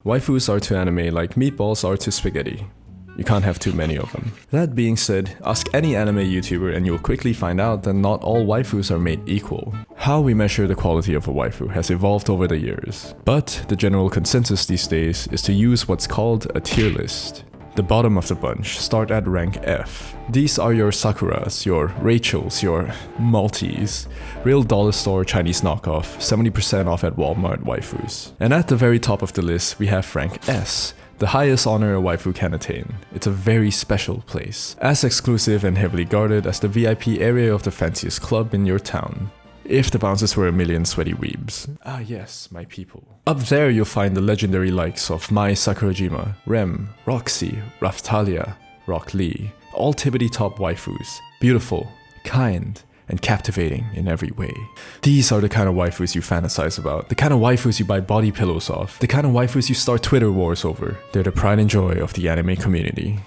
Waifus are to anime like meatballs are to spaghetti. You can't have too many of them. That being said, ask any anime YouTuber and you'll quickly find out that not all waifus are made equal. How we measure the quality of a waifu has evolved over the years, but the general consensus these days is to use what's called a tier list. The bottom of the bunch start at rank F. These are your Sakuras, your Rachels, your Maltese, real dollar store Chinese knockoff, 70% off at Walmart waifus. And at the very top of the list we have rank S, the highest honor a waifu can attain. It's a very special place, as exclusive and heavily guarded as the VIP area of the fanciest club in your town. If the bouncers were a million sweaty weebs. Ah yes, my people. Up there you'll find the legendary likes of Mai Sakurajima, Rem, Roxy, Raftalia, Rock Lee, all tippity top waifus. Beautiful, kind, and captivating in every way. These are the kind of waifus you fantasize about, the kind of waifus you buy body pillows off, the kind of waifus you start Twitter wars over. They're the pride and joy of the anime community.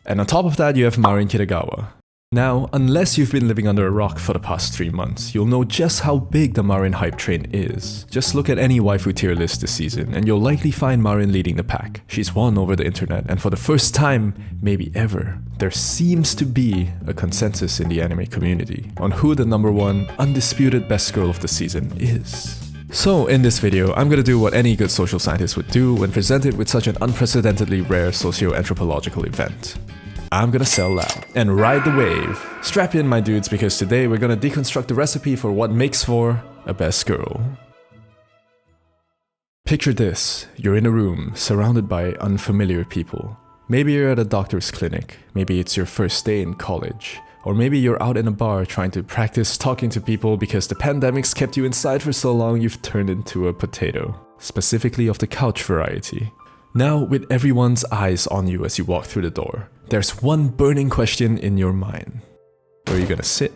And on top of that you have Marin Kitagawa. Now, unless you've been living under a rock for the past 3 months, you'll know just how big the Marin hype train is. Just look at any waifu tier list this season and you'll likely find Marin leading the pack. She's won over the internet, and for the first time, maybe ever, there seems to be a consensus in the anime community on who the #1 undisputed best girl of the season is. So in this video, I'm gonna do what any good social scientist would do when presented with such an unprecedentedly rare socio-anthropological event. I'm gonna sell loud and ride the wave. Strap in my dudes, because today we're gonna deconstruct the recipe for what makes for a best girl. Picture this, you're in a room surrounded by unfamiliar people. Maybe you're at a doctor's clinic, maybe it's your first day in college, or maybe you're out in a bar trying to practice talking to people because the pandemic's kept you inside for so long you've turned into a potato, specifically of the couch variety. Now, with everyone's eyes on you as you walk through the door, there's one burning question in your mind. Where are you gonna sit?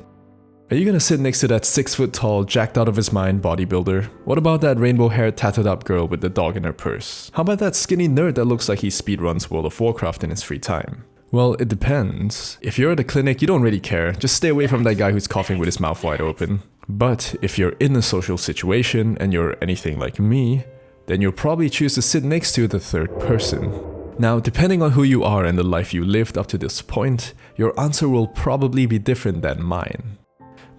Are you gonna sit next to that 6-foot-tall, jacked out of his mind bodybuilder? What about that rainbow-haired tatted up girl with the dog in her purse? How about that skinny nerd that looks like he speedruns World of Warcraft in his free time? Well, it depends. If you're at a clinic, you don't really care. Just stay away from that guy who's coughing with his mouth wide open. But if you're in a social situation and you're anything like me, then you'll probably choose to sit next to the third person. Now, depending on who you are and the life you lived up to this point, your answer will probably be different than mine.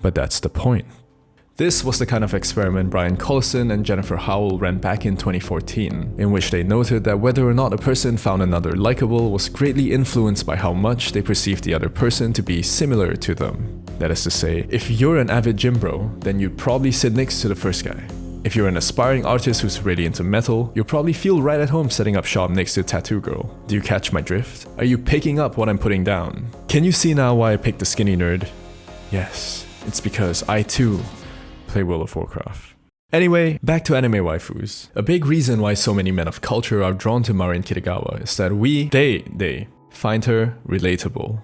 But that's the point. This was the kind of experiment Brian Collison and Jennifer Howell ran back in 2014, in which they noted that whether or not a person found another likable was greatly influenced by how much they perceived the other person to be similar to them. That is to say, if you're an avid gym bro, then you'd probably sit next to the first guy. If you're an aspiring artist who's really into metal, you'll probably feel right at home setting up shop next to Tattoo Girl. Do you catch my drift? Are you picking up what I'm putting down? Can you see now why I picked the skinny nerd? Yes, it's because I too play World of Warcraft. Anyway, back to anime waifus. A big reason why so many men of culture are drawn to Marin Kitagawa is that they find her relatable.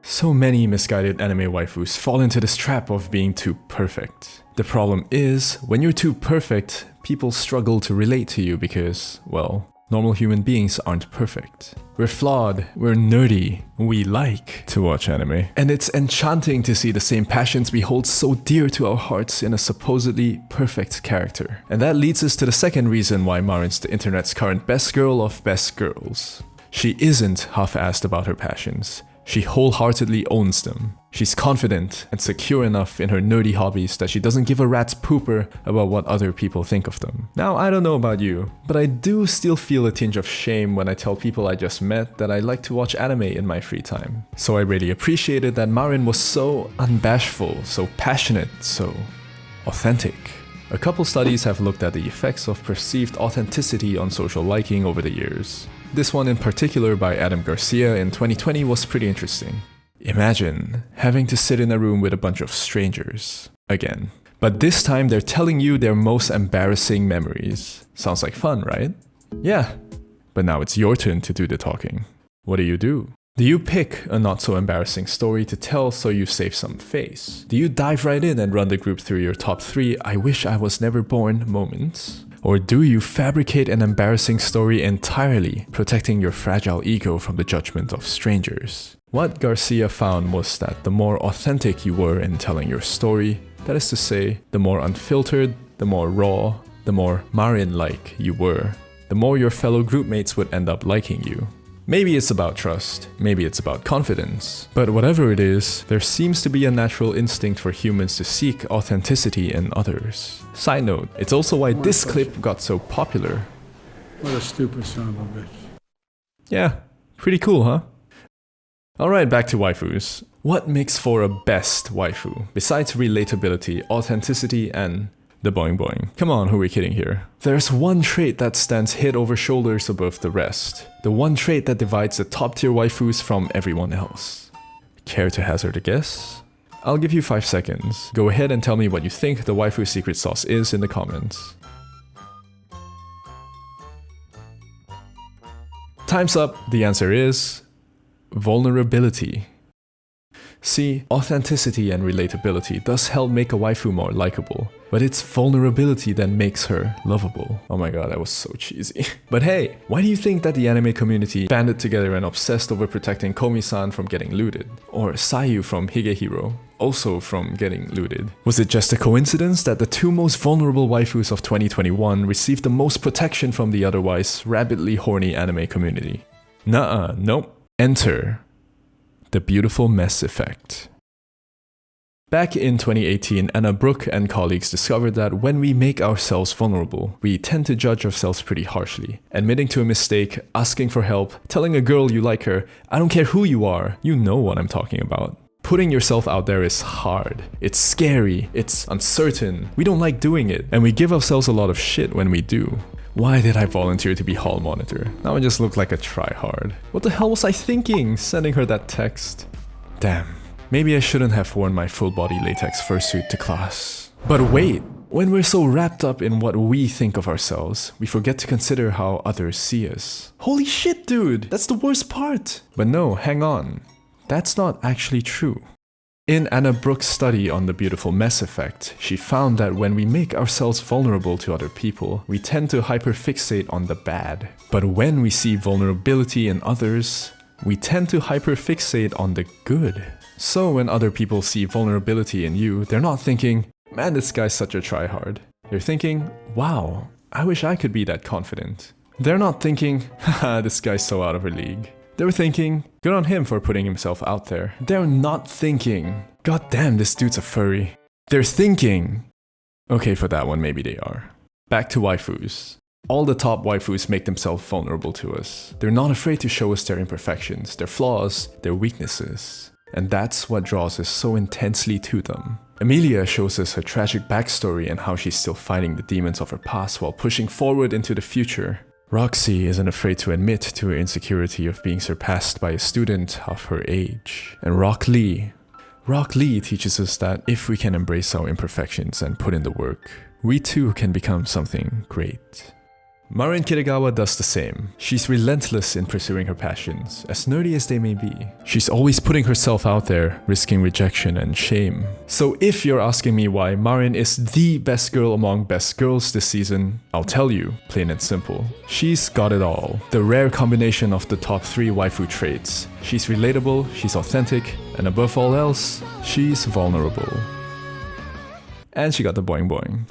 So many misguided anime waifus fall into this trap of being too perfect. The problem is, when you're too perfect, people struggle to relate to you because, well, normal human beings aren't perfect. We're flawed, we're nerdy, we like to watch anime. And it's enchanting to see the same passions we hold so dear to our hearts in a supposedly perfect character. And that leads us to the second reason why Marin's the internet's current best girl of best girls. She isn't half-assed about her passions. She wholeheartedly owns them. She's confident and secure enough in her nerdy hobbies that she doesn't give a rat's pooper about what other people think of them. Now, I don't know about you, but I do still feel a tinge of shame when I tell people I just met that I like to watch anime in my free time. So I really appreciated that Marin was so unbashful, so passionate, so authentic. A couple studies have looked at the effects of perceived authenticity on social liking over the years. This one in particular by Adam Garcia in 2020 was pretty interesting. Imagine having to sit in a room with a bunch of strangers. Again. But this time they're telling you their most embarrassing memories. Sounds like fun, right? Yeah. But now it's your turn to do the talking. What do? Do you pick a not so embarrassing story to tell so you save some face? Do you dive right in and run the group through your top 3 I wish I was never born moments? Or do you fabricate an embarrassing story entirely, protecting your fragile ego from the judgment of strangers? What Garcia found was that the more authentic you were in telling your story, that is to say, the more unfiltered, the more raw, the more Marin-like you were, the more your fellow groupmates would end up liking you. Maybe it's about trust, maybe it's about confidence, but whatever it is, there seems to be a natural instinct for humans to seek authenticity in others. Side note, it's also why this clip got so popular. What a stupid son of a bitch. Yeah, pretty cool, huh? Alright, back to waifus. What makes for a best waifu, besides relatability, authenticity, and the boing boing? Come on, who are we kidding here? There's one trait that stands head over shoulders above the rest. The one trait that divides the top tier waifus from everyone else. Care to hazard a guess? I'll give you 5 seconds. Go ahead and tell me what you think the waifu secret sauce is in the comments. Time's up. The answer is vulnerability. See, authenticity and relatability does help make a waifu more likable, but it's vulnerability that makes her lovable. Oh my god, that was so cheesy. But hey, why do you think that the anime community banded together and obsessed over protecting Komi-san from getting looted? Or Sayu from Higehiro, also from getting looted? Was it just a coincidence that the two most vulnerable waifus of 2021 received the most protection from the otherwise rabidly horny anime community? Nuh-uh, nope. Enter the beautiful mess effect. Back in 2018, Anna Brooke and colleagues discovered that when we make ourselves vulnerable, we tend to judge ourselves pretty harshly. Admitting to a mistake, asking for help, telling a girl you like her, I don't care who you are, you know what I'm talking about. Putting yourself out there is hard. It's scary, it's uncertain, we don't like doing it, and we give ourselves a lot of shit when we do. Why did I volunteer to be hall monitor? Now I just look like a tryhard. What the hell was I thinking, sending her that text? Damn, maybe I shouldn't have worn my full body latex fursuit to class. But wait, when we're so wrapped up in what we think of ourselves, we forget to consider how others see us. Holy shit, dude, that's the worst part. But no, hang on. That's not actually true. In Anna Brooke's study on the beautiful mess effect, she found that when we make ourselves vulnerable to other people, we tend to hyperfixate on the bad. But when we see vulnerability in others, we tend to hyperfixate on the good. So when other people see vulnerability in you, they're not thinking, man, this guy's such a tryhard. They're thinking, wow, I wish I could be that confident. They're not thinking, haha, this guy's so out of her league. They're thinking, good on him for putting himself out there. They're not thinking, god damn, this dude's a furry. They're thinking, okay, for that one, maybe they are. Back to waifus. All the top waifus make themselves vulnerable to us. They're not afraid to show us their imperfections, their flaws, their weaknesses. And that's what draws us so intensely to them. Emilia shows us her tragic backstory and how she's still fighting the demons of her past while pushing forward into the future. Roxy isn't afraid to admit to her insecurity of being surpassed by a student of her age. And Rock Lee teaches us that if we can embrace our imperfections and put in the work, we too can become something great. Marin Kitagawa does the same. She's relentless in pursuing her passions, as nerdy as they may be. She's always putting herself out there, risking rejection and shame. So if you're asking me why Marin is the best girl among best girls this season, I'll tell you, plain and simple. She's got it all. The rare combination of the top 3 waifu traits. She's relatable, she's authentic, and above all else, she's vulnerable. And she got the boing boing.